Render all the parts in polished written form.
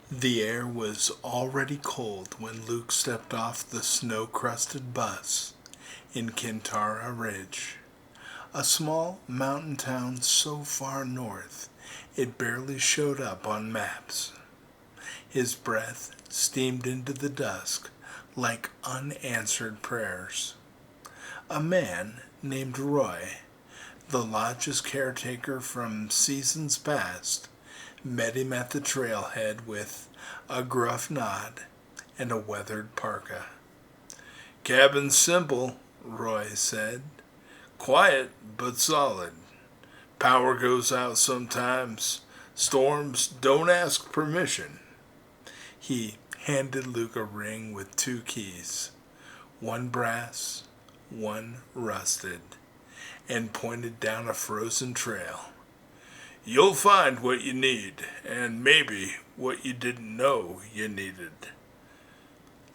The air was already cold when Luke stepped off the snow-crusted bus in Kintara Ridge, a small mountain town so far north it barely showed up on maps. His breath steamed into the dusk like unanswered prayers. A man named Roy, the lodge's caretaker from seasons past, met him at the trailhead with a gruff nod and a weathered parka. "Cabin's simple," Roy said. "Quiet, but solid. Power goes out sometimes. Storms don't ask permission." He handed Luke a ring with two keys, one brass, one rusted, and pointed down a frozen trail. "You'll find what you need, and maybe what you didn't know you needed."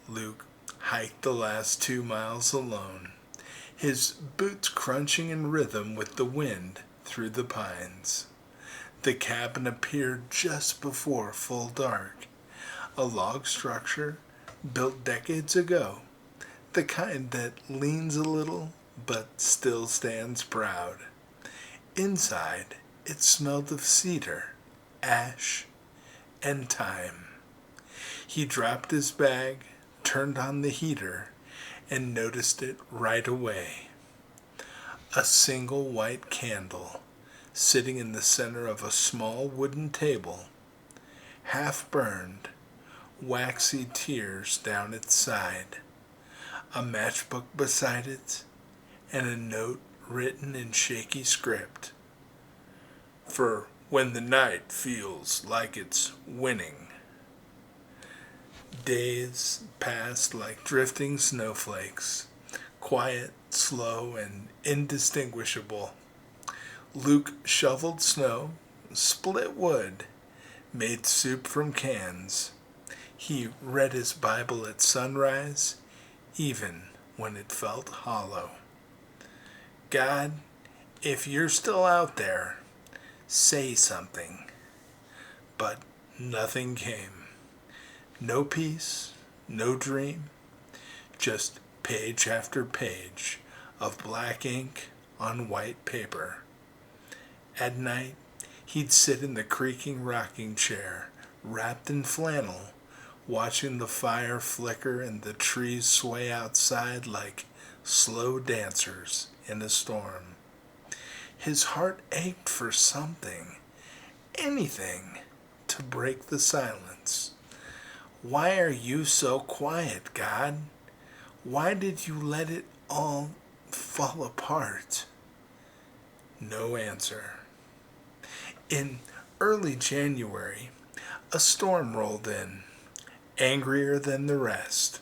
Luke hiked the last 2 miles alone, his boots crunching in rhythm with the wind through the pines. The cabin appeared just before full dark, a log structure built decades ago, the kind that leans a little but still stands proud. Inside, it smelled of cedar, ash, and thyme. He dropped his bag, turned on the heater, and noticed it right away. A single white candle sitting in the center of a small wooden table, half burned, waxy tears down its side, a matchbook beside it, and a note written in shaky script. "For when the night feels like it's winning." Days passed like drifting snowflakes, quiet, slow, and indistinguishable. Luke shoveled snow, split wood, made soup from cans. He read his Bible at sunrise, even when it felt hollow. "God, if you're still out there, say something." But nothing came. No peace, no dream, just page after page of black ink on white paper. At night, he'd sit in the creaking rocking chair, wrapped in flannel, watching the fire flicker and the trees sway outside like slow dancers in a storm. His heart ached for something, anything, to break the silence. "Why are you so quiet, God? Why did you let it all fall apart?" No answer. In early January, a storm rolled in, angrier than the rest.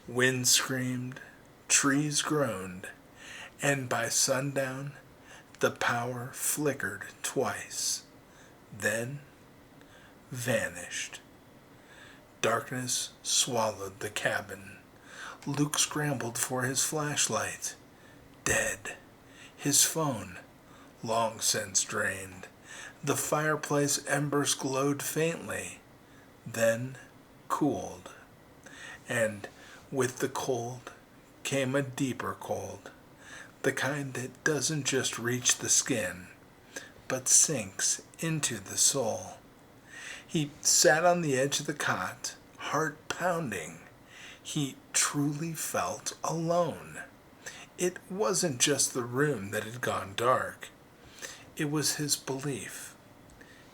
Wind screamed, trees groaned, and by sundown, the power flickered twice, then vanished. Darkness swallowed the cabin. Luke scrambled for his flashlight. Dead. His phone, long since drained. The fireplace embers glowed faintly, then cooled. And with the cold came a deeper cold, the kind that doesn't just reach the skin, but sinks into the soul. He sat on the edge of the cot, heart pounding. He truly felt alone. It wasn't just the room that had gone dark. It was his belief,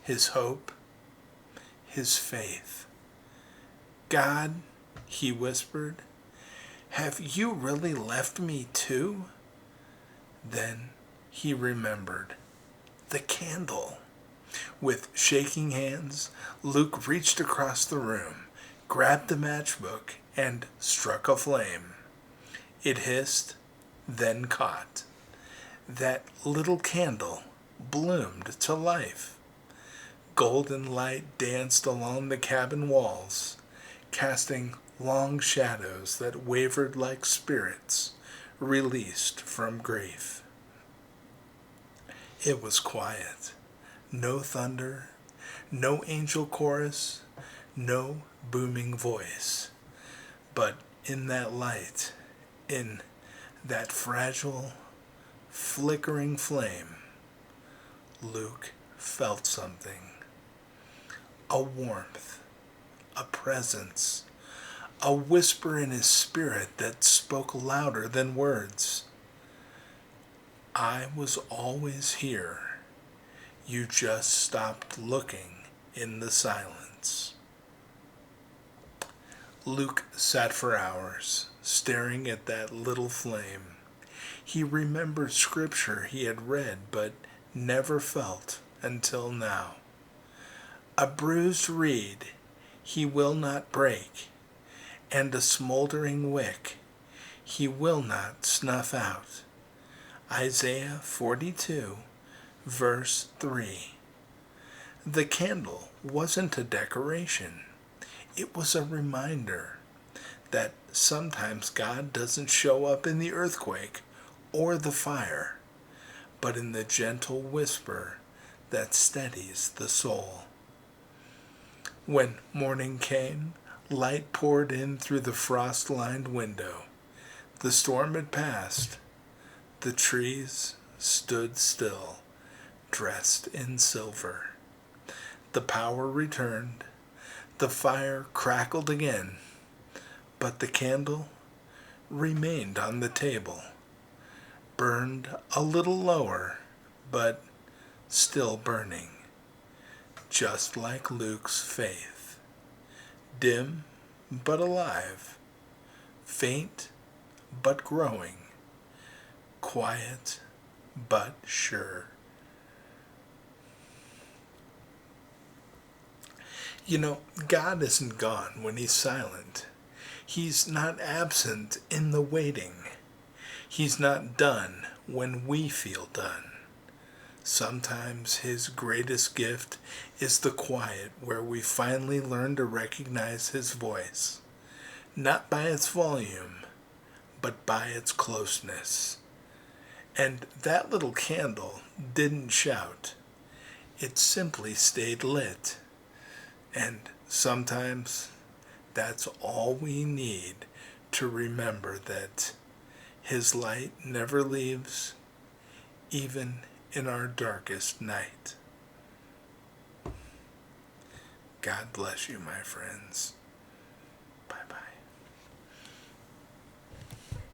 his hope, his faith. "God," he whispered, "have you really left me too?" Then he remembered. The candle. With shaking hands, Luke reached across the room, grabbed the matchbook, and struck a flame. It hissed, then caught. That little candle bloomed to life. Golden light danced along the cabin walls, casting long shadows that wavered like spirits released from grief. It was quiet. No thunder, no angel chorus, no booming voice, but in that light, in that fragile, flickering flame, Luke felt something. A warmth, a presence, a whisper in his spirit that spoke louder than words. I was always here. You just stopped looking in the silence. Luke sat for hours, staring at that little flame. He remembered scripture he had read but never felt until now. A bruised reed he will not break, and a smoldering wick he will not snuff out. Isaiah 42, verse 3. The candle wasn't a decoration. It was a reminder that sometimes God doesn't show up in the earthquake or the fire, but in the gentle whisper that steadies the soul. When morning came, light poured in through the frost-lined window. The storm had passed. The trees stood still, dressed in silver. The power returned. The fire crackled again, but the candle remained on the table, burned a little lower, but still burning, just like Luke's faith. Dim but alive, faint but growing, quiet but sure. You know, God isn't gone when He's silent. He's not absent in the waiting. He's not done when we feel done. Sometimes His greatest gift is the quiet where we finally learn to recognize His voice, not by its volume, but by its closeness. And that little candle didn't shout. It simply stayed lit. And sometimes that's all we need to remember that His light never leaves, even in our darkest night. God bless you, my friends.